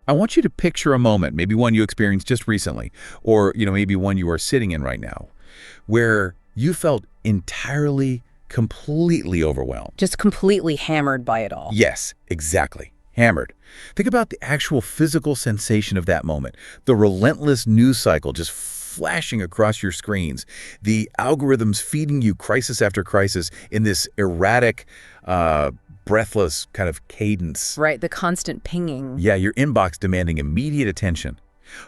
I want you to picture a moment, maybe one you experienced just recently, or maybe one you are sitting in right now, where you felt entirely, completely overwhelmed. Just completely hammered by it all. Yes, exactly. Hammered. Think about the actual physical sensation of that moment. The relentless news cycle just flashing across your screens. The algorithms feeding you crisis after crisis in this erratic, breathless kind of cadence. Right, the constant pinging. Yeah, your inbox demanding immediate attention.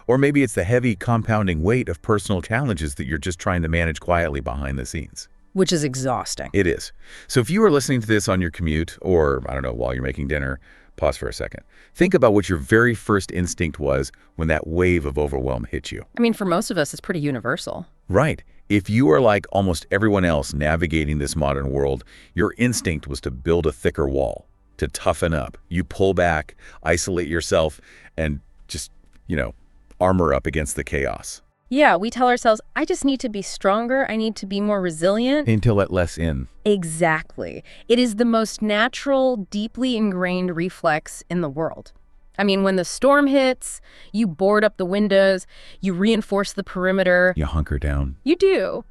Or maybe it's the heavy compounding weight of personal challenges that you're just trying to manage quietly behind the scenes. Which is exhausting. It is. So if you are listening to this on your commute or, I don't know, while you're making dinner, pause for a second. Think about what your very first instinct was when that wave of overwhelm hit you. I mean, for most of us, it's pretty universal. Right. If you are like almost everyone else navigating this modern world, your instinct was to build a thicker wall, to toughen up. You pull back, isolate yourself, and just, armor up against the chaos. Yeah, we tell ourselves, I just need to be stronger. I need to be more resilient. Until let less in. Exactly. It is the most natural, deeply ingrained reflex in the world. I mean, when the storm hits, you board up the windows, you reinforce the perimeter. You hunker down. You do.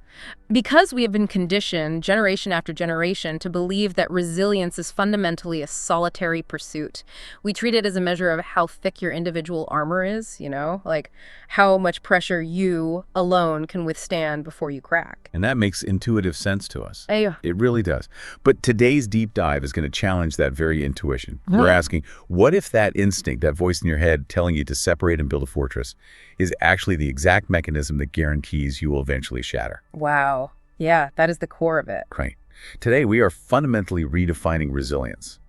Because we have been conditioned, generation after generation, to believe that resilience is fundamentally a solitary pursuit. We treat it as a measure of how thick your individual armor is, like how much pressure you alone can withstand before you crack. And that makes intuitive sense to us. Yeah. It really does. But today's deep dive is going to challenge that very intuition. We're asking, what if that instinct, that voice in your head telling you to separate and build a fortress, is actually the exact mechanism that guarantees you will eventually shatter? Wow. Yeah, that is the core of it. Right. Today, we are fundamentally redefining resilience.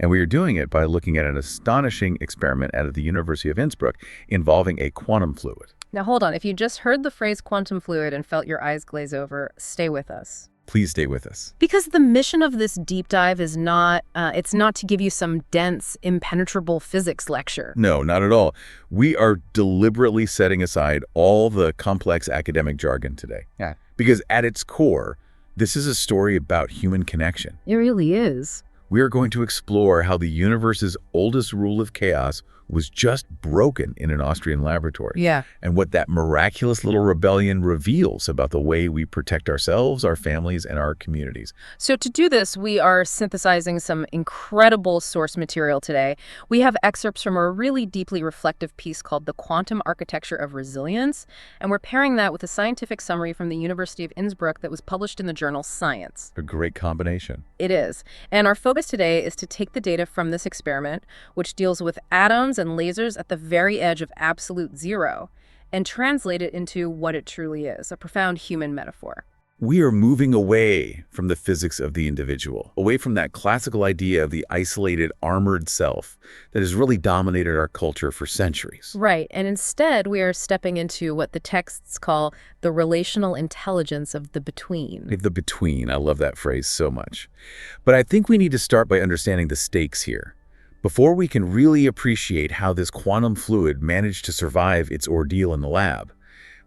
And we are doing it by looking at an astonishing experiment out of the University of Innsbruck involving a quantum fluid. Now, hold on. If you just heard the phrase quantum fluid and felt your eyes glaze over, stay with us. Please stay with us. Because the mission of this deep dive is not, it's not to give you some dense, impenetrable physics lecture. No, not at all. We are deliberately setting aside all the complex academic jargon today. Yeah. Because at its core, this is a story about human connection. It really is. We are going to explore how the universe's oldest rule of chaos was just broken in an Austrian laboratory. Yeah. And what that miraculous little rebellion reveals about the way we protect ourselves, our families, and our communities. So to do this, we are synthesizing some incredible source material today. We have excerpts from a really deeply reflective piece called The Quantum Architecture of Resilience, and we're pairing that with a scientific summary from the University of Innsbruck that was published in the journal Science. A great combination. It is. And our focus today is to take the data from this experiment, which deals with atoms and lasers at the very edge of absolute zero, and translate it into what it truly is, a profound human metaphor. We are moving away from the physics of the individual, away from that classical idea of the isolated, armored self that has really dominated our culture for centuries. Right, and instead we are stepping into what the texts call the relational intelligence of the between. The between, I love that phrase so much. But I think we need to start by understanding the stakes here. Before we can really appreciate how this quantum fluid managed to survive its ordeal in the lab,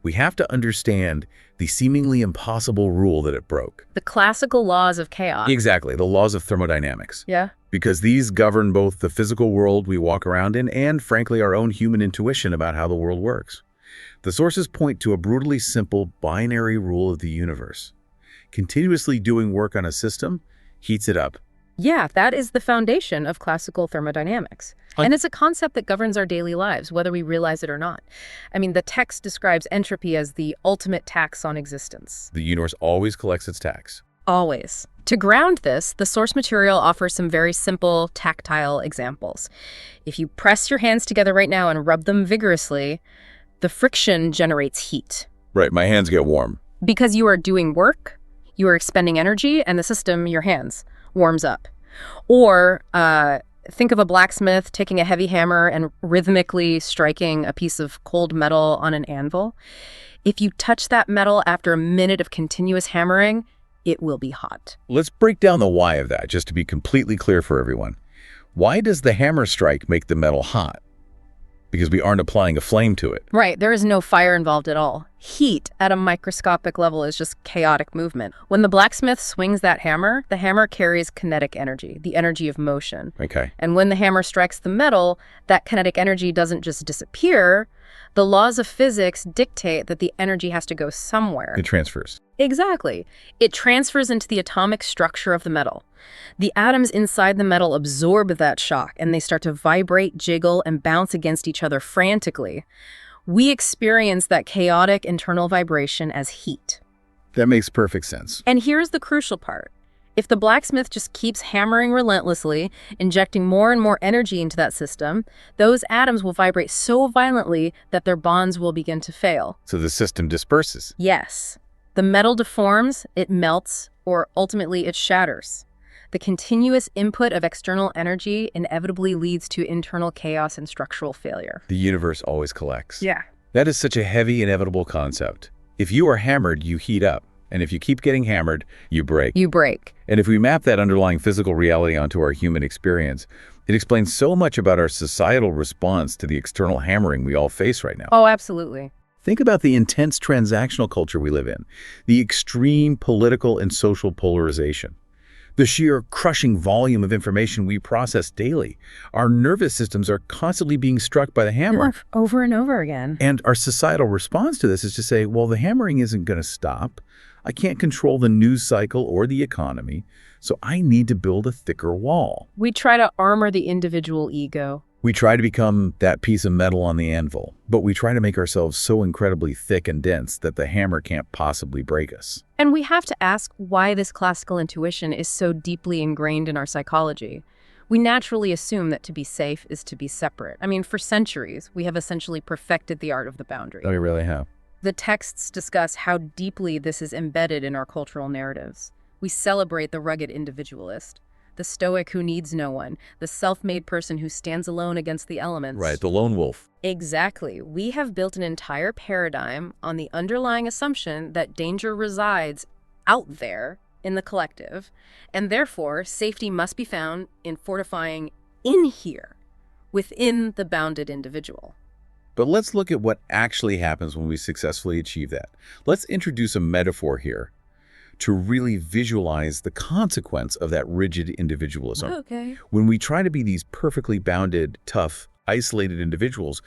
we have to understand the seemingly impossible rule that it broke. The classical laws of chaos. Exactly, the laws of thermodynamics. Yeah. Because these govern both the physical world we walk around in and, frankly, our own human intuition about how the world works. The sources point to a brutally simple binary rule of the universe. Continuously doing work on a system heats it up. Yeah, that is the foundation of classical thermodynamics. And it's a concept that governs our daily lives, whether we realize it or not. I mean, the text describes entropy as the ultimate tax on existence. The universe always collects its tax. Always. To ground this, the source material offers some very simple, tactile examples. If you press your hands together right now and rub them vigorously, the friction generates heat. Right, my hands get warm. Because you are doing work, you are expending energy, and the system, your hands, warms up. Or think of a blacksmith taking a heavy hammer and rhythmically striking a piece of cold metal on an anvil. If you touch that metal after a minute of continuous hammering, it will be hot. Let's break down the why of that, just to be completely clear for everyone. Why does the hammer strike make the metal hot? Because we aren't applying a flame to it. Right, there is no fire involved at all. Heat at a microscopic level is just chaotic movement. When the blacksmith swings that hammer, the hammer carries kinetic energy, the energy of motion. Okay. And when the hammer strikes the metal, that kinetic energy doesn't just disappear. The laws of physics dictate that the energy has to go somewhere. It transfers. Exactly. It transfers into the atomic structure of the metal. The atoms inside the metal absorb that shock, and they start to vibrate, jiggle, and bounce against each other frantically. We experience that chaotic internal vibration as heat. That makes perfect sense. And here's the crucial part. If the blacksmith just keeps hammering relentlessly, injecting more and more energy into that system, those atoms will vibrate so violently that their bonds will begin to fail. So the system disperses. Yes. The metal deforms, it melts, or ultimately it shatters. The continuous input of external energy inevitably leads to internal chaos and structural failure. The universe always collects. Yeah. That is such a heavy, inevitable concept. If you are hammered, you heat up. And if you keep getting hammered, you break. You break. And if we map that underlying physical reality onto our human experience, it explains so much about our societal response to the external hammering we all face right now. Oh, absolutely. Think about the intense transactional culture we live in, the extreme political and social polarization, the sheer crushing volume of information we process daily. Our nervous systems are constantly being struck by the hammer. Over and over again. And our societal response to this is to say, well, the hammering isn't going to stop. I can't control the news cycle or the economy, so I need to build a thicker wall. We try to armor the individual ego. We try to become that piece of metal on the anvil, but we try to make ourselves so incredibly thick and dense that the hammer can't possibly break us. And we have to ask why this classical intuition is so deeply ingrained in our psychology. We naturally assume that to be safe is to be separate. I mean, for centuries, we have essentially perfected the art of the boundary. Oh, we really have. The texts discuss how deeply this is embedded in our cultural narratives. We celebrate the rugged individualist, the stoic who needs no one, the self-made person who stands alone against the elements. Right, the lone wolf. Exactly. We have built an entire paradigm on the underlying assumption that danger resides out there in the collective, and therefore safety must be found in fortifying in here, within the bounded individual. But let's look at what actually happens when we successfully achieve that. Let's introduce a metaphor here to really visualize the consequence of that rigid individualism. Okay. When we try to be these perfectly bounded, tough, isolated individuals,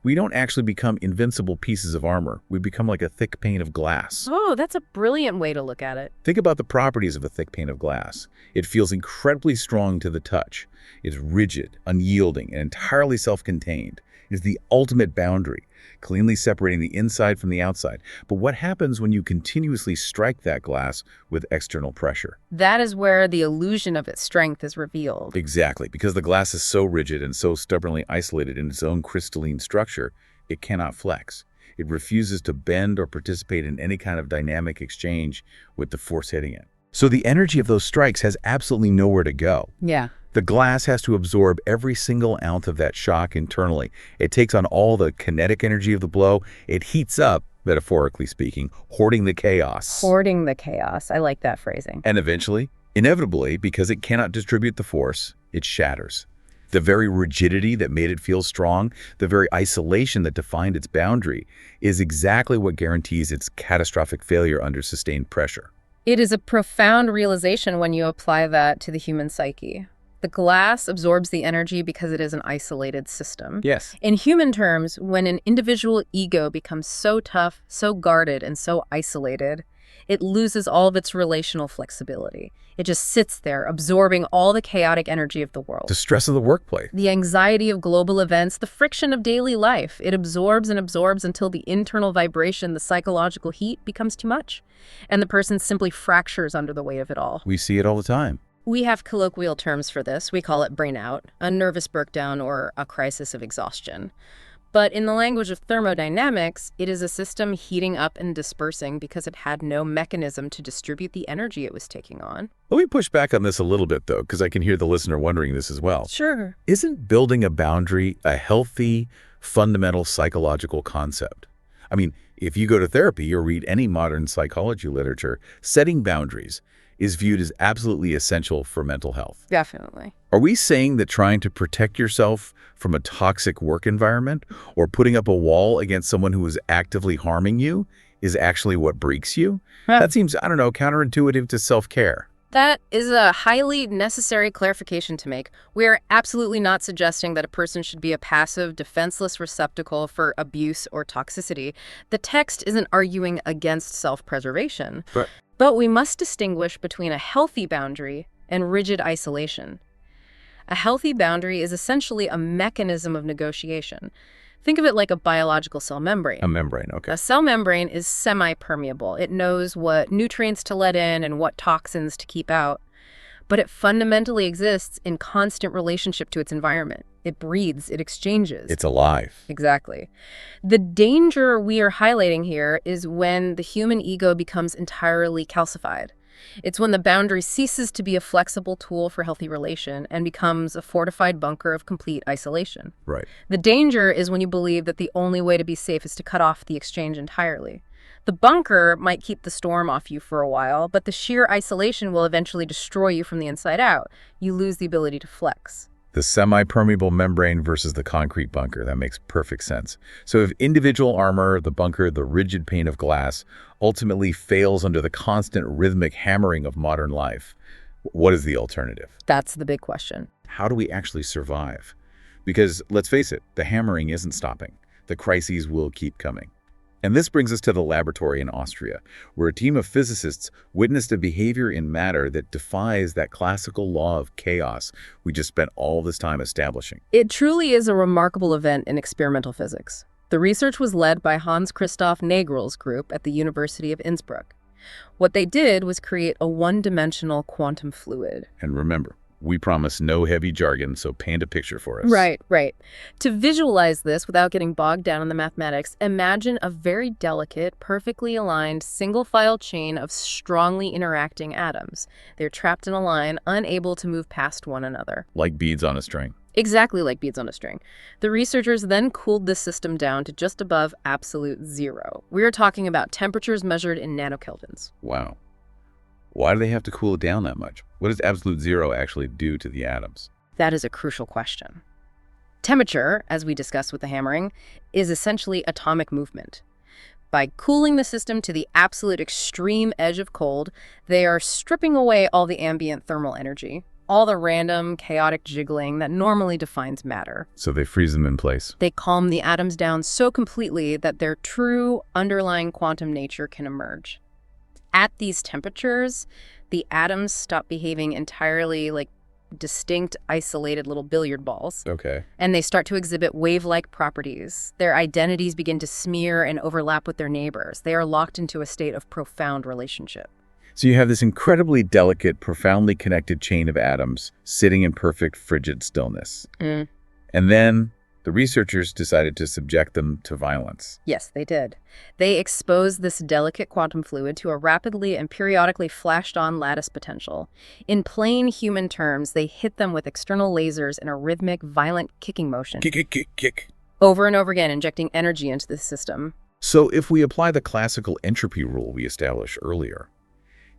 we don't actually become invincible pieces of armor. We become like a thick pane of glass. Oh, that's a brilliant way to look at it. Think about the properties of a thick pane of glass. It feels incredibly strong to the touch. It's rigid, unyielding, and entirely self-contained. It is the ultimate boundary, cleanly separating the inside from the outside. But what happens when you continuously strike that glass with external pressure? That is where the illusion of its strength is revealed. Exactly, because the glass is so rigid and so stubbornly isolated in its own crystalline structure, it cannot flex. It refuses to bend or participate in any kind of dynamic exchange with the force hitting it. So the energy of those strikes has absolutely nowhere to go. Yeah. The glass has to absorb every single ounce of that shock internally. It takes on all the kinetic energy of the blow. It heats up, metaphorically speaking, hoarding the chaos. Hoarding the chaos. I like that phrasing. And eventually, inevitably, because it cannot distribute the force, it shatters. The very rigidity that made it feel strong, the very isolation that defined its boundary, is exactly what guarantees its catastrophic failure under sustained pressure. It is a profound realization when you apply that to the human psyche. The glass absorbs the energy because it is an isolated system. Yes. In human terms, when an individual ego becomes so tough, so guarded, and so isolated, it loses all of its relational flexibility. It just sits there, absorbing all the chaotic energy of the world. The stress of the workplace. The anxiety of global events, the friction of daily life. It absorbs and absorbs until the internal vibration, the psychological heat, becomes too much. And the person simply fractures under the weight of it all. We see it all the time. We have colloquial terms for this. We call it brain-out, a nervous breakdown, or a crisis of exhaustion. But in the language of thermodynamics, it is a system heating up and dispersing because it had no mechanism to distribute the energy it was taking on. Let me push back on this a little bit, though, because I can hear the listener wondering this as well. Sure. Isn't building a boundary a healthy, fundamental psychological concept? I mean, if you go to therapy or read any modern psychology literature, setting boundaries is viewed as absolutely essential for mental health. Definitely. Are we saying that trying to protect yourself from a toxic work environment or putting up a wall against someone who is actively harming you is actually what breaks you? Huh. That seems, I don't know, counterintuitive to self-care. That is a highly necessary clarification to make. We are absolutely not suggesting that a person should be a passive, defenseless receptacle for abuse or toxicity. The text isn't arguing against self-preservation. But we must distinguish between a healthy boundary and rigid isolation. A healthy boundary is essentially a mechanism of negotiation. Think of it like a biological cell membrane. A membrane, okay. A cell membrane is semi-permeable. It knows what nutrients to let in and what toxins to keep out. But it fundamentally exists in constant relationship to its environment. It breathes, it exchanges. It's alive. Exactly. The danger we are highlighting here is when the human ego becomes entirely calcified. It's when the boundary ceases to be a flexible tool for healthy relation and becomes a fortified bunker of complete isolation. Right. The danger is when you believe that the only way to be safe is to cut off the exchange entirely. The bunker might keep the storm off you for a while, but the sheer isolation will eventually destroy you from the inside out. You lose the ability to flex. The semi-permeable membrane versus the concrete bunker. That makes perfect sense. So if individual armor, the bunker, the rigid pane of glass, ultimately fails under the constant rhythmic hammering of modern life, what is the alternative? That's the big question. How do we actually survive? Because let's face it, the hammering isn't stopping. The crises will keep coming. And this brings us to the laboratory in Austria, where a team of physicists witnessed a behavior in matter that defies that classical law of chaos we just spent all this time establishing. It truly is a remarkable event in experimental physics. The research was led by Hans Christoph Nagel's group at the University of Innsbruck. What they did was create a one-dimensional quantum fluid. And remember, we promise no heavy jargon, so paint a picture for us. Right. To visualize this without getting bogged down in the mathematics, imagine a very delicate, perfectly aligned, single-file chain of strongly interacting atoms. They're trapped in a line, unable to move past one another. Like beads on a string. Exactly like beads on a string. The researchers then cooled this system down to just above absolute zero. We are talking about temperatures measured in nanokelvins. Wow. Why do they have to cool it down that much? What does absolute zero actually do to the atoms? That is a crucial question. Temperature, as we discussed with the hammering, is essentially atomic movement. By cooling the system to the absolute extreme edge of cold, they are stripping away all the ambient thermal energy, all the random, chaotic jiggling that normally defines matter. So they freeze them in place. They calm the atoms down so completely that their true underlying quantum nature can emerge. At these temperatures, the atoms stop behaving entirely like distinct, isolated little billiard balls. Okay. And they start to exhibit wave-like properties. Their identities begin to smear and overlap with their neighbors. They are locked into a state of profound relationship. So you have this incredibly delicate, profoundly connected chain of atoms sitting in perfect frigid stillness. And then the researchers decided to subject them to violence. Yes, they did. They exposed this delicate quantum fluid to a rapidly and periodically flashed-on lattice potential. In plain human terms, they hit them with external lasers in a rhythmic, violent kicking motion. Kick. Over and over again, injecting energy into the system. So if we apply the classical entropy rule we established earlier,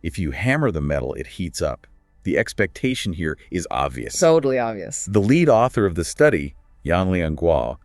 if you hammer the metal, it heats up. The expectation here is obvious. Totally obvious. The lead author of the study, Yanliang Guo,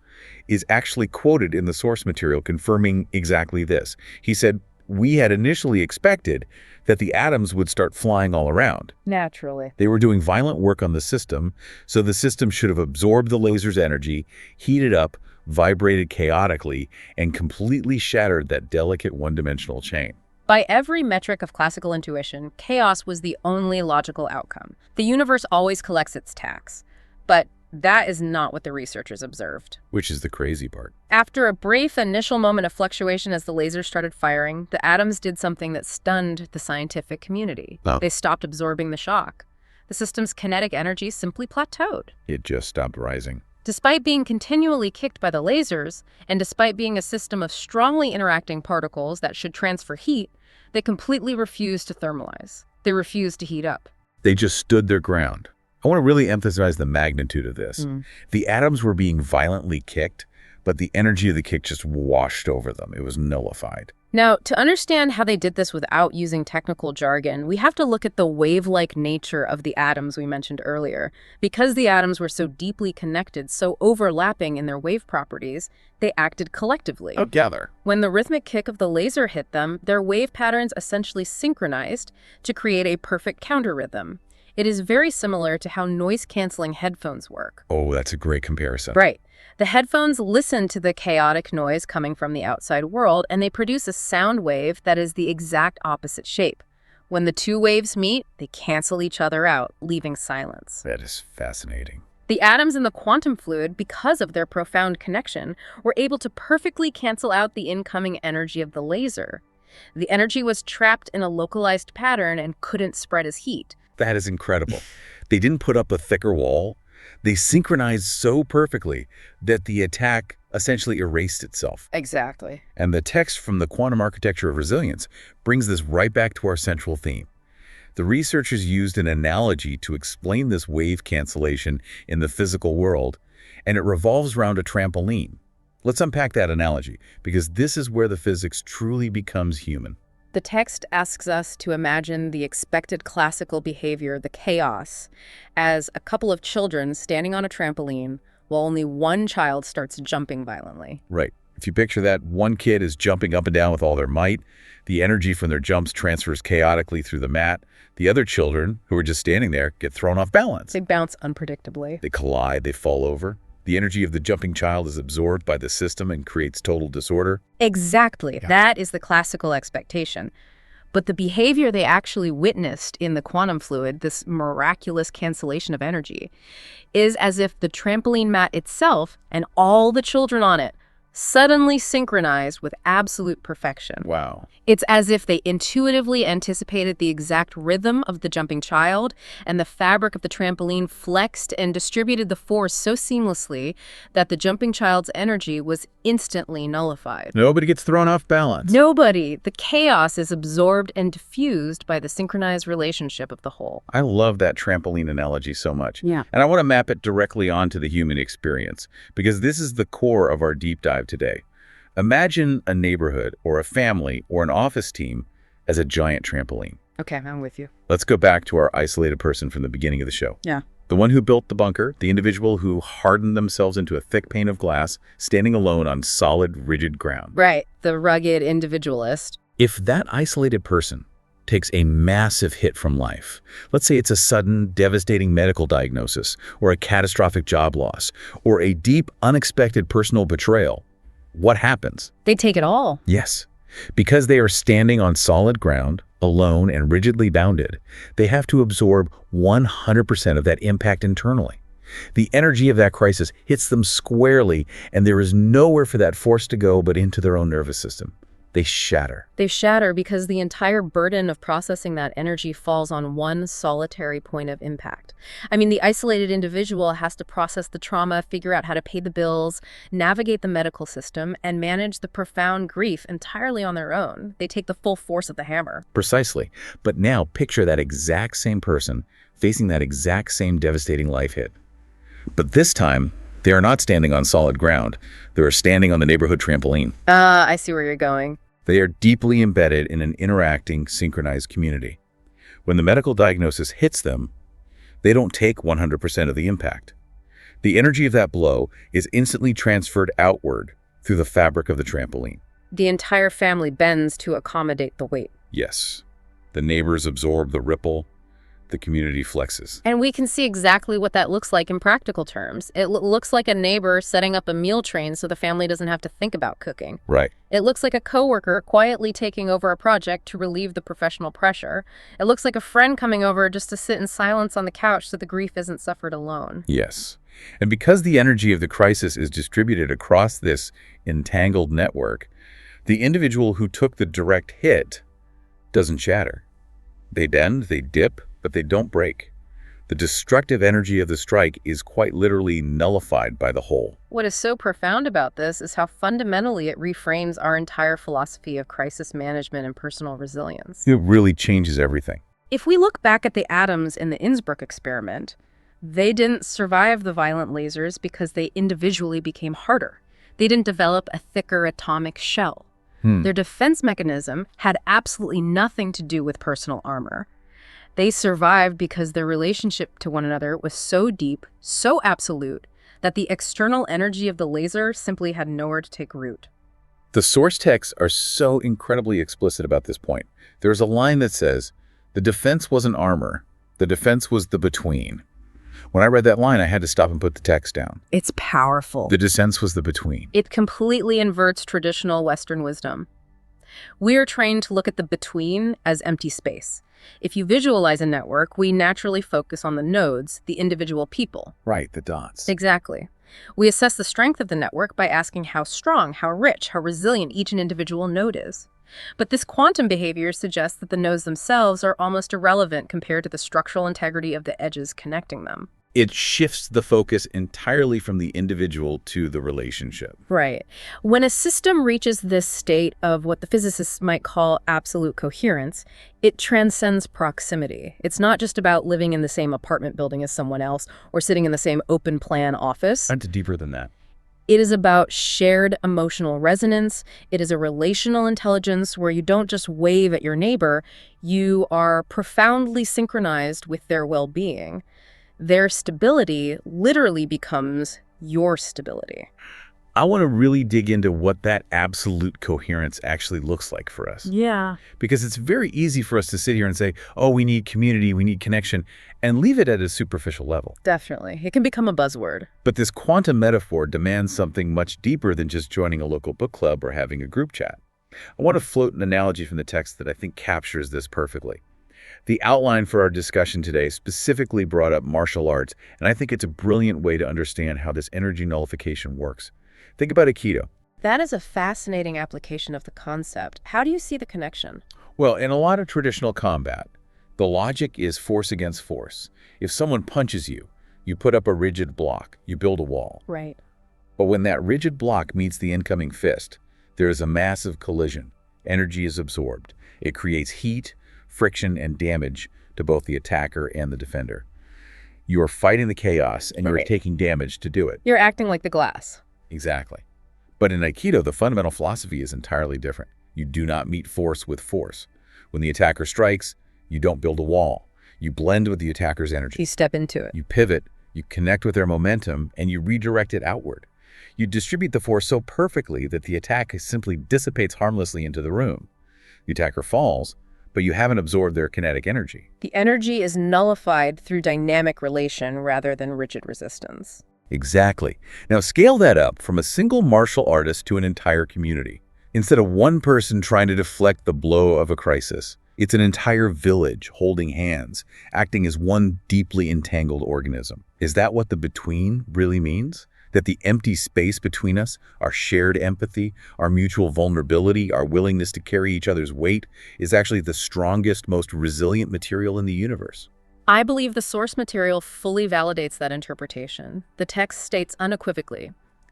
is actually quoted in the source material confirming exactly this. He said, "We had initially expected that the atoms would start flying all around. Naturally. They were doing violent work on the system, so the system should have absorbed the laser's energy, heated up, vibrated chaotically, and completely shattered that delicate one-dimensional chain." By every metric of classical intuition, chaos was the only logical outcome. The universe always collects its tax. But that is not what the researchers observed. Which is the crazy part. After a brief initial moment of fluctuation as the lasers started firing, the atoms did something that stunned the scientific community. Oh. They stopped absorbing the shock. The system's kinetic energy simply plateaued. It just stopped rising. Despite being continually kicked by the lasers, and despite being a system of strongly interacting particles that should transfer heat, they completely refused to thermalize. They refused to heat up. They just stood their ground. I want to really emphasize the magnitude of this. The atoms were being violently kicked, but the energy of the kick just washed over them. It was nullified. Now, to understand how they did this without using technical jargon, we have to look at the wave-like nature of the atoms we mentioned earlier. Because the atoms were so deeply connected, so overlapping in their wave properties, they acted collectively. Together. When the rhythmic kick of the laser hit them, their wave patterns essentially synchronized to create a perfect counter-rhythm. It is very similar to how noise-canceling headphones work. Oh, that's a great comparison. Right. The headphones listen to the chaotic noise coming from the outside world, and they produce a sound wave that is the exact opposite shape. When the two waves meet, they cancel each other out, leaving silence. That is fascinating. The atoms in the quantum fluid, because of their profound connection, were able to perfectly cancel out the incoming energy of the laser. The energy was trapped in a localized pattern and couldn't spread as heat. That is incredible. They didn't put up a thicker wall. They synchronized so perfectly that the attack essentially erased itself. Exactly. And the text from the Quantum Architecture of Resilience brings this right back to our central theme. The researchers used an analogy to explain this wave cancellation in the physical world, and it revolves around a trampoline. Let's unpack that analogy, because this is where the physics truly becomes human. The text asks us to imagine the expected classical behavior, the chaos, as a couple of children standing on a trampoline while only one child starts jumping violently. Right. If you picture that, one kid is jumping up and down with all their might. The energy from their jumps transfers chaotically through the mat. The other children, who are just standing there, get thrown off balance. They bounce unpredictably. They collide, they fall over. The energy of the jumping child is absorbed by the system and creates total disorder. Exactly. Yeah. That is the classical expectation. But the behavior they actually witnessed in the quantum fluid, this miraculous cancellation of energy, is as if the trampoline mat itself and all the children on it suddenly synchronized with absolute perfection. Wow. It's as if they intuitively anticipated the exact rhythm of the jumping child, and the fabric of the trampoline flexed and distributed the force so seamlessly that the jumping child's energy was instantly nullified. Nobody gets thrown off balance. Nobody. The chaos is absorbed and diffused by the synchronized relationship of the whole. I love that trampoline analogy so much. Yeah. And I want to map it directly onto the human experience, because this is the core of our deep dive today. Imagine a neighborhood or a family or an office team as a giant trampoline. Okay, I'm with you. Let's go back to our isolated person from the beginning of the show. Yeah. The one who built the bunker, the individual who hardened themselves into a thick pane of glass, standing alone on solid, rigid ground. Right. The rugged individualist. If that isolated person takes a massive hit from life, let's say it's a sudden, devastating medical diagnosis, or a catastrophic job loss, or a deep, unexpected personal betrayal, what happens? They take it all. Yes. Because they are standing on solid ground, alone and rigidly bounded, they have to absorb 100% of that impact internally. The energy of that crisis hits them squarely, and there is nowhere for that force to go but into their own nervous system. They shatter. They shatter because the entire burden of processing that energy falls on one solitary point of impact. I mean, the isolated individual has to process the trauma, figure out how to pay the bills, navigate the medical system, and manage the profound grief entirely on their own. They take the full force of the hammer. Precisely. But now picture that exact same person facing that exact same devastating life hit. But this time, they are not standing on solid ground. They are standing on the neighborhood trampoline. I see where you're going. They are deeply embedded in an interacting, synchronized community. When the medical diagnosis hits them, they don't take 100% of the impact. The energy of that blow is instantly transferred outward through the fabric of the trampoline. The entire family bends to accommodate the weight. Yes. The neighbors absorb the ripple. The community flexes. And we can see exactly what that looks like in practical terms. It looks like a neighbor setting up a meal train so the family doesn't have to think about cooking. Right. It looks like a coworker quietly taking over a project to relieve the professional pressure. It looks like a friend coming over just to sit in silence on the couch so the grief isn't suffered alone. Yes. And because the energy of the crisis is distributed across this entangled network, the individual who took the direct hit doesn't shatter. They bend, they dip, but they don't break. The destructive energy of the strike is quite literally nullified by the whole. What is so profound about this is how fundamentally it reframes our entire philosophy of crisis management and personal resilience. It really changes everything. If we look back at the atoms in the Innsbruck experiment, they didn't survive the violent lasers because they individually became harder. They didn't develop a thicker atomic shell. Their defense mechanism had absolutely nothing to do with personal armor. They survived because their relationship to one another was so deep, so absolute, that the external energy of the laser simply had nowhere to take root. The source texts are so incredibly explicit about this point. There's a line that says, "The defense wasn't armor. The defense was the between." When I read that line, I had to stop and put the text down. It's powerful. The defense was the between. It completely inverts traditional Western wisdom. We are trained to look at the between as empty space. If you visualize a network, we naturally focus on the nodes, the individual people. Right, the dots. Exactly. We assess the strength of the network by asking how strong, how rich, how resilient each individual node is. But this quantum behavior suggests that the nodes themselves are almost irrelevant compared to the structural integrity of the edges connecting them. It shifts the focus entirely from the individual to the relationship. Right. When a system reaches this state of what the physicists might call absolute coherence, it transcends proximity. It's not just about living in the same apartment building as someone else or sitting in the same open plan office. It's deeper than that. It is about shared emotional resonance. It is a relational intelligence where you don't just wave at your neighbor, you are profoundly synchronized with their well-being. Their stability literally becomes your stability. I want to really dig into what that absolute coherence actually looks like for us. Yeah. Because it's very easy for us to sit here and say, oh, we need community, we need connection, and leave it at a superficial level. Definitely. It can become a buzzword. But this quantum metaphor demands something much deeper than just joining a local book club or having a group chat. I want to float an analogy from the text that I think captures this perfectly. The outline for our discussion today specifically brought up martial arts, and I think it's a brilliant way to understand how this energy nullification works. Think about Aikido. That is a fascinating application of the concept. How do you see the connection? Well, in a lot of traditional combat, the logic is force against force. If someone punches you, you put up a rigid block, you build a wall. Right. But when that rigid block meets the incoming fist, there is a massive collision. Energy is absorbed. It creates heat, friction, and damage to both the attacker and the defender. You are fighting the chaos, and you're taking damage to do it. You're acting like the glass. Exactly. But in Aikido, the fundamental philosophy is entirely different. You do not meet force with force. When the attacker strikes, you don't build a wall. You blend with the attacker's energy. You step into it. You pivot, you connect with their momentum, and you redirect it outward. You distribute the force so perfectly that the attack simply dissipates harmlessly into the room. The attacker falls, but you haven't absorbed their kinetic energy. The energy is nullified through dynamic relation rather than rigid resistance. Exactly. Now scale that up from a single martial artist to an entire community. Instead of one person trying to deflect the blow of a crisis, it's an entire village holding hands, acting as one deeply entangled organism. Is that what the between really means? That the empty space between us, our shared empathy, our mutual vulnerability, our willingness to carry each other's weight, is actually the strongest, most resilient material in the universe? I believe the source material fully validates that interpretation. The text states unequivocally,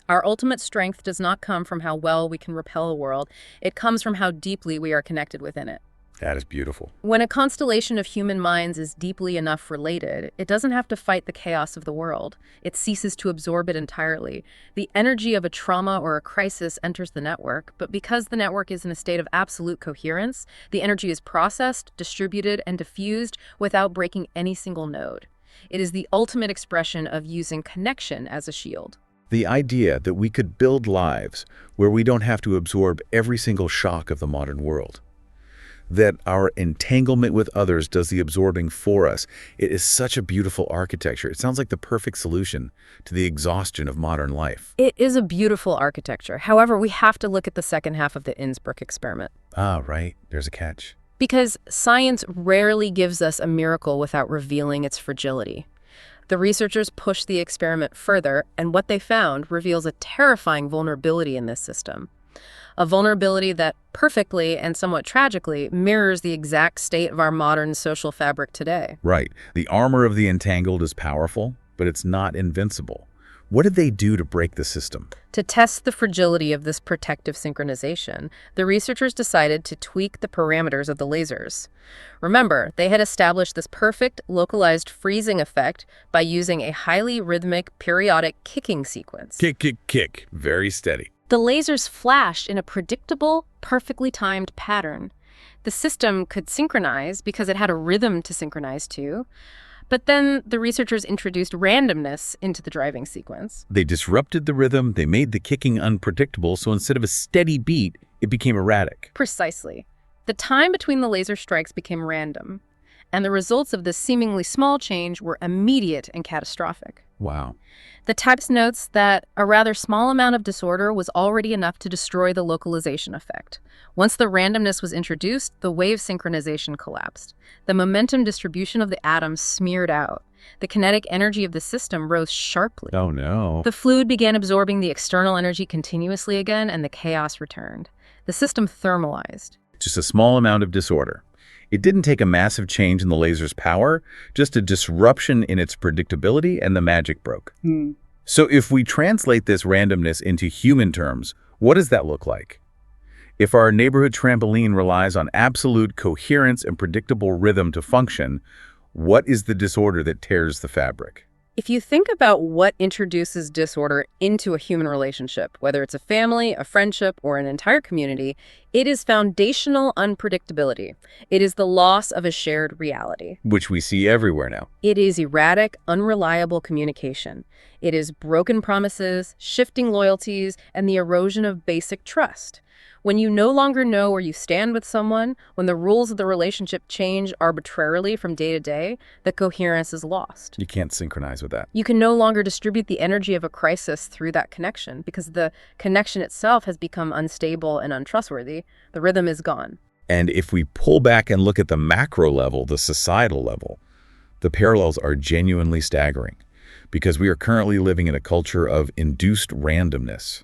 our ultimate strength does not come from how well we can repel a world. It comes from how deeply we are connected within it. That is beautiful. When a constellation of human minds is deeply enough related, it doesn't have to fight the chaos of the world. It ceases to absorb it entirely. The energy of a trauma or a crisis enters the network, but because the network is in a state of absolute coherence, the energy is processed, distributed, and diffused without breaking any single node. It is the ultimate expression of using connection as a shield. The idea that we could build lives where we don't have to absorb every single shock of the modern world. That our entanglement with others does the absorbing for us. It is such a beautiful architecture. It sounds like the perfect solution to the exhaustion of modern life. It is a beautiful architecture. However, we have to look at the second half of the Innsbruck experiment. Ah, right. There's a catch. Because science rarely gives us a miracle without revealing its fragility. The researchers pushed the experiment further, and what they found reveals a terrifying vulnerability in this system. A vulnerability that perfectly and somewhat tragically mirrors the exact state of our modern social fabric today. Right. The armor of the entangled is powerful, but it's not invincible. What did they do to break the system? To test the fragility of this protective synchronization, the researchers decided to tweak the parameters of the lasers. Remember, they had established this perfect, localized freezing effect by using a highly rhythmic, periodic kicking sequence. Kick, kick, kick. Very steady. The lasers flashed in a predictable, perfectly timed pattern. The system could synchronize because it had a rhythm to synchronize to, but then the researchers introduced randomness into the driving sequence. They disrupted the rhythm, they made the kicking unpredictable, so instead of a steady beat, it became erratic. Precisely. The time between the laser strikes became random, and the results of this seemingly small change were immediate and catastrophic. Wow. The types notes that a rather small amount of disorder was already enough to destroy the localization effect. Once the randomness was introduced, the wave synchronization collapsed. The momentum distribution of the atoms smeared out. The kinetic energy of the system rose sharply. Oh no. The fluid began absorbing the external energy continuously again, and the chaos returned. The system thermalized. Just a small amount of disorder. It didn't take a massive change in the laser's power, just a disruption in its predictability, and the magic broke. So if we translate this randomness into human terms, what does that look like? If our neighborhood trampoline relies on absolute coherence and predictable rhythm to function, what is the disorder that tears the fabric? If you think about what introduces disorder into a human relationship, whether it's a family, a friendship, or an entire community, it is foundational unpredictability. It is the loss of a shared reality. Which we see everywhere now. It is erratic, unreliable communication. It is broken promises, shifting loyalties, and the erosion of basic trust. When you no longer know where you stand with someone, when the rules of the relationship change arbitrarily from day to day, the coherence is lost. You can't synchronize with that. You can no longer distribute the energy of a crisis through that connection because the connection itself has become unstable and untrustworthy. The rhythm is gone. And if we pull back and look at the macro level, the societal level, the parallels are genuinely staggering because we are currently living in a culture of induced randomness.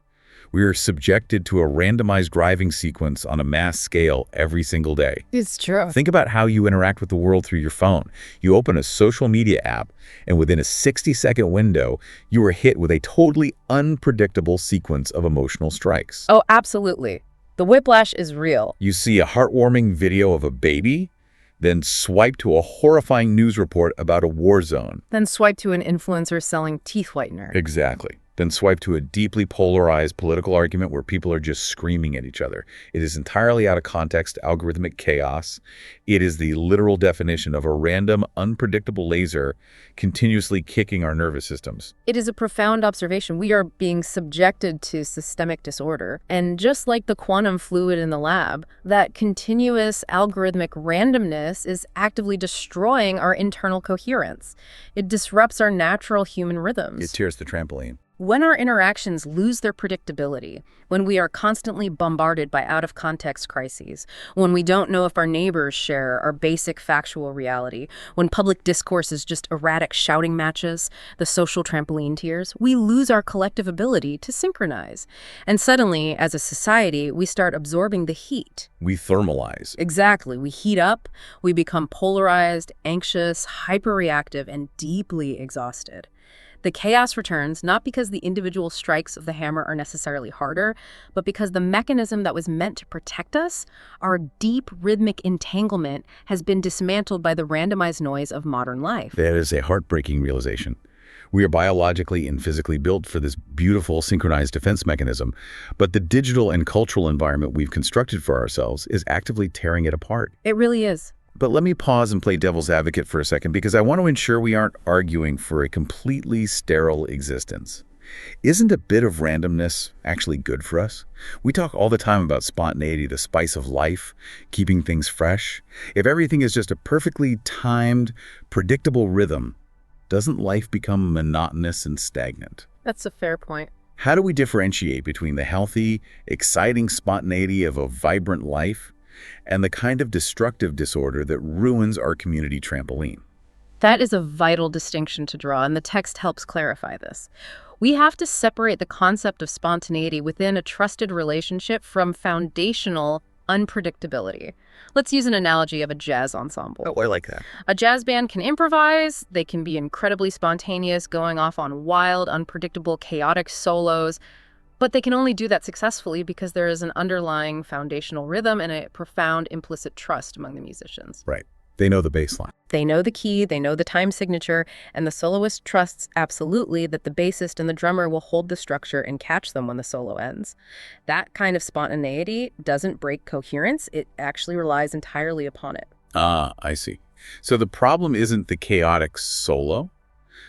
We are subjected to a randomized driving sequence on a mass scale every single day. It's true. Think about how you interact with the world through your phone. You open a social media app, and within a 60-second window, you are hit with a totally unpredictable sequence of emotional strikes. Oh, absolutely. The whiplash is real. You see a heartwarming video of a baby, then swipe to a horrifying news report about a war zone. Then swipe to an influencer selling teeth whitener. Exactly. Then swipe to a deeply polarized political argument where people are just screaming at each other. It is entirely out of context, algorithmic chaos. It is the literal definition of a random, unpredictable laser continuously kicking our nervous systems. It is a profound observation. We are being subjected to systemic disorder. And just like the quantum fluid in the lab, that continuous algorithmic randomness is actively destroying our internal coherence. It disrupts our natural human rhythms. It tears the trampoline. When our interactions lose their predictability, when we are constantly bombarded by out-of-context crises, when we don't know if our neighbors share our basic factual reality, when public discourse is just erratic shouting matches, the social trampoline tiers, we lose our collective ability to synchronize. And suddenly, as a society, we start absorbing the heat. We thermalize. Exactly. We heat up, we become polarized, anxious, hyperreactive, and deeply exhausted. The chaos returns not because the individual strikes of the hammer are necessarily harder, but because the mechanism that was meant to protect us, our deep rhythmic entanglement, has been dismantled by the randomized noise of modern life. That is a heartbreaking realization. We are biologically and physically built for this beautiful synchronized defense mechanism, but the digital and cultural environment we've constructed for ourselves is actively tearing it apart. It really is. But let me pause and play devil's advocate for a second because I want to ensure we aren't arguing for a completely sterile existence. Isn't a bit of randomness actually good for us? We talk all the time about spontaneity, the spice of life, keeping things fresh. If everything is just a perfectly timed, predictable rhythm, doesn't life become monotonous and stagnant? That's a fair point. How do we differentiate between the healthy, exciting spontaneity of a vibrant life and the kind of destructive disorder that ruins our community trampoline? That is a vital distinction to draw, and the text helps clarify this. We have to separate the concept of spontaneity within a trusted relationship from foundational unpredictability. Let's use an analogy of a jazz ensemble. Oh, I like that. A jazz band can improvise, they can be incredibly spontaneous, going off on wild, unpredictable, chaotic solos, but they can only do that successfully because there is an underlying foundational rhythm and a profound implicit trust among the musicians. Right. They know the baseline. They know the key, they know the time signature, and the soloist trusts absolutely that the bassist and the drummer will hold the structure and catch them when the solo ends. That kind of spontaneity doesn't break coherence, it actually relies entirely upon it. Ah, I see. So the problem isn't the chaotic solo.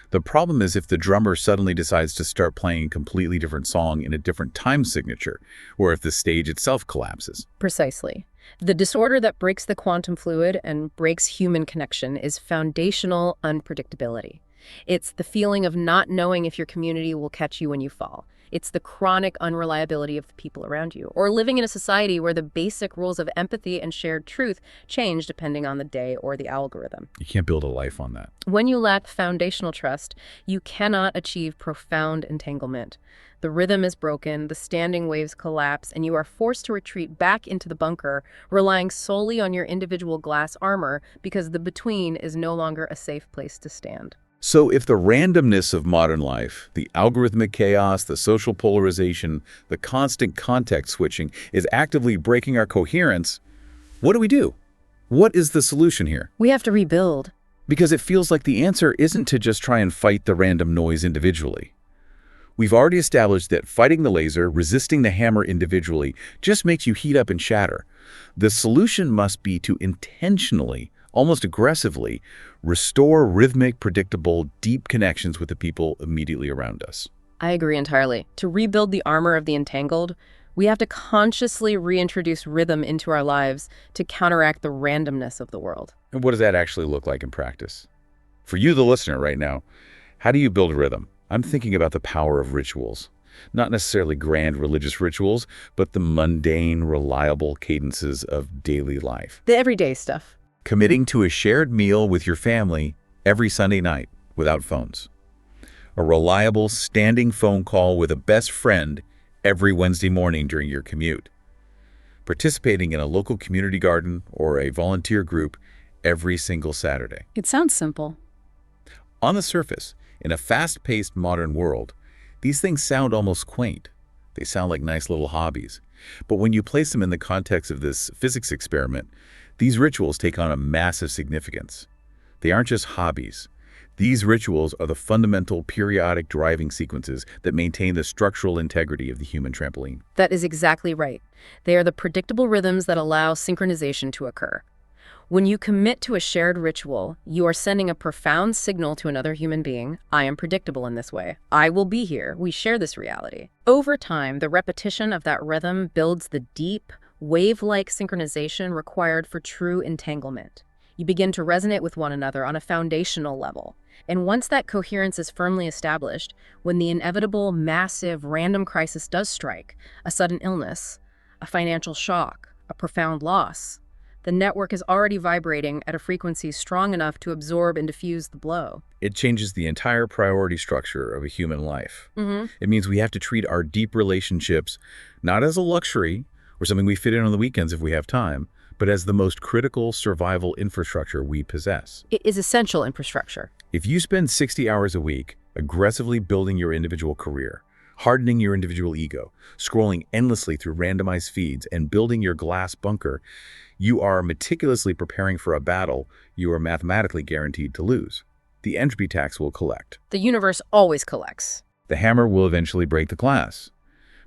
The problem is if the drummer suddenly decides to start playing a completely different song in a different time signature, or if the stage itself collapses. Precisely. The disorder that breaks the quantum fluid and breaks human connection is foundational unpredictability. It's the feeling of not knowing if your community will catch you when you fall. It's the chronic unreliability of the people around you, or living in a society where the basic rules of empathy and shared truth change depending on the day or the algorithm. You can't build a life on that. When you lack foundational trust, you cannot achieve profound entanglement. The rhythm is broken, the standing waves collapse, and you are forced to retreat back into the bunker, relying solely on your individual glass armor because the between is no longer a safe place to stand. So if the randomness of modern life, the algorithmic chaos, the social polarization, the constant context switching is actively breaking our coherence, what do we do? What is the solution here? We have to rebuild. Because it feels like the answer isn't to just try and fight the random noise individually. We've already established that fighting the laser, resisting the hammer individually, just makes you heat up and shatter. The solution must be to intentionally, almost aggressively, restore rhythmic, predictable, deep connections with the people immediately around us. I agree entirely. To rebuild the armor of the entangled, we have to consciously reintroduce rhythm into our lives to counteract the randomness of the world. And what does that actually look like in practice? For you, the listener, right now, how do you build rhythm? I'm thinking about the power of rituals. Not necessarily grand religious rituals, but the mundane, reliable cadences of daily life. The everyday stuff. Committing to a shared meal with your family every Sunday night without phones. A reliable standing phone call with a best friend every Wednesday morning during your commute. Participating in a local community garden or a volunteer group every single Saturday. It sounds simple. On the surface, in a fast-paced modern world, these things sound almost quaint. They sound like nice little hobbies. But when you place them in the context of this physics experiment, these rituals take on a massive significance. They aren't just hobbies. These rituals are the fundamental periodic driving sequences that maintain the structural integrity of the human trampoline. That is exactly right. They are the predictable rhythms that allow synchronization to occur. When you commit to a shared ritual, you are sending a profound signal to another human being. I am predictable in this way. I will be here. We share this reality. Over time, the repetition of that rhythm builds the deep, wave-like synchronization required for true entanglement. You begin to resonate with one another on a foundational level. And once that coherence is firmly established, when the inevitable, massive, random crisis does strike, a sudden illness, a financial shock, a profound loss, the network is already vibrating at a frequency strong enough to absorb and diffuse the blow. It changes the entire priority structure of a human life. It means we have to treat our deep relationships not as a luxury or something we fit in on the weekends if we have time, but as the most critical survival infrastructure we possess. It is essential infrastructure. If you spend 60 hours a week aggressively building your individual career, hardening your individual ego, scrolling endlessly through randomized feeds, and building your glass bunker, you are meticulously preparing for a battle you are mathematically guaranteed to lose. The entropy tax will collect. The universe always collects. The hammer will eventually break the glass.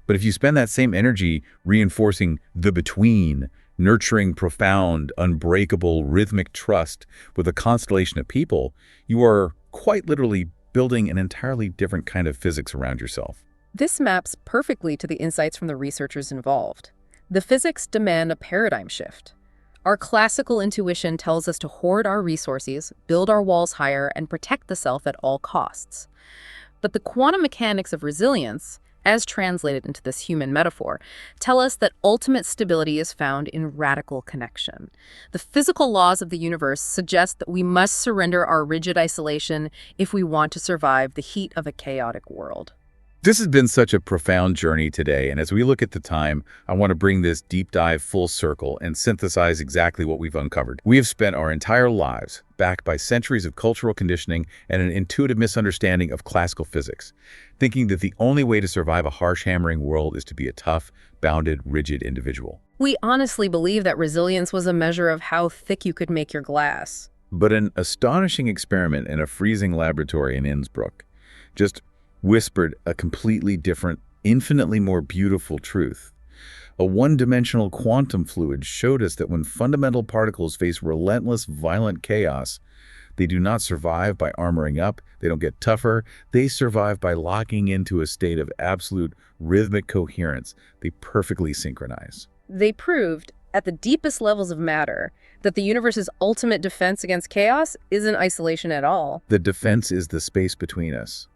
But if you spend that same energy reinforcing the between, nurturing profound, unbreakable, rhythmic trust with a constellation of people, you are quite literally building an entirely different kind of physics around yourself. This maps perfectly to the insights from the researchers involved. The physics demand a paradigm shift. Our classical intuition tells us to hoard our resources, build our walls higher, and protect the self at all costs. But the quantum mechanics of resilience, as translated into this human metaphor, tell us that ultimate stability is found in radical connection. The physical laws of the universe suggest that we must surrender our rigid isolation if we want to survive the heat of a chaotic world. This has been such a profound journey today, and as we look at the time, I want to bring this deep dive full circle and synthesize exactly what we've uncovered. We have spent our entire lives backed by centuries of cultural conditioning and an intuitive misunderstanding of classical physics, thinking that the only way to survive a harsh, hammering world is to be a tough, bounded, rigid individual. We honestly believe that resilience was a measure of how thick you could make your glass. But an astonishing experiment in a freezing laboratory in Innsbruck just whispered a completely different, infinitely more beautiful truth. A one-dimensional quantum fluid showed us that when fundamental particles face relentless, violent chaos, they do not survive by armoring up, they don't get tougher, they survive by locking into a state of absolute rhythmic coherence. They perfectly synchronize. They proved, at the deepest levels of matter, that the universe's ultimate defense against chaos isn't isolation at all. The defense is the space between us.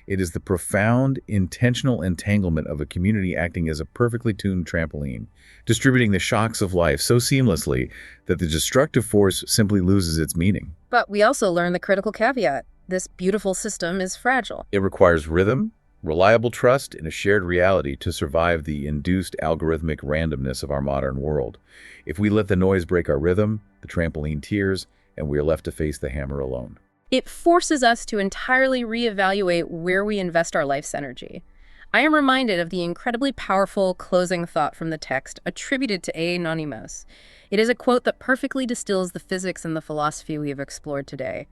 It is the profound, intentional entanglement of a community acting as a perfectly tuned trampoline, distributing the shocks of life so seamlessly that the destructive force simply loses its meaning. But we also learned the critical caveat. This beautiful system is fragile. It requires rhythm, reliable trust, and a shared reality to survive the induced algorithmic randomness of our modern world. If we let the noise break our rhythm, the trampoline tears, and we are left to face the hammer alone. It forces us to entirely reevaluate where we invest our life's energy. I am reminded of the incredibly powerful closing thought from the text attributed to Anonymous. It is a quote that perfectly distills the physics and the philosophy we have explored today.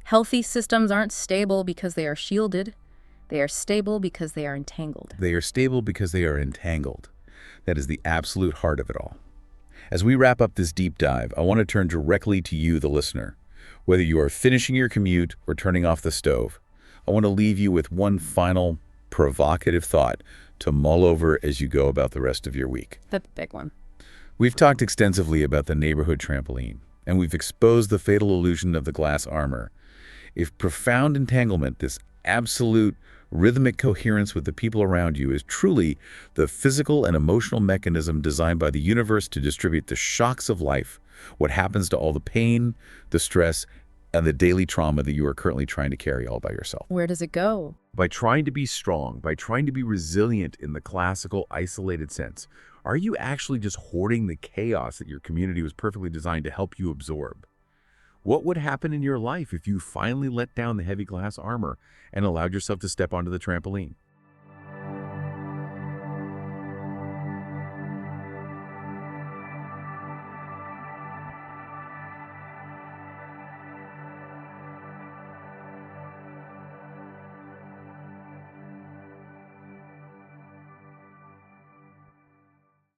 Healthy systems aren't stable because they are shielded. They are stable because they are entangled. They are stable because they are entangled. That is the absolute heart of it all. As we wrap up this deep dive, I want to turn directly to you, the listener. Whether you are finishing your commute or turning off the stove, I want to leave you with one final provocative thought to mull over as you go about the rest of your week. The big one. We've talked extensively about the neighborhood trampoline, and we've exposed the fatal illusion of the glass armor. If profound entanglement, this absolute rhythmic coherence with the people around you, is truly the physical and emotional mechanism designed by the universe to distribute the shocks of life, what happens to all the pain, the stress, and the daily trauma that you are currently trying to carry all by yourself. Where does it go? By trying to be strong, by trying to be resilient in the classical, isolated sense, are you actually just hoarding the chaos that your community was perfectly designed to help you absorb? What would happen in your life if you finally let down the heavy glass armor and allowed yourself to step onto the trampoline?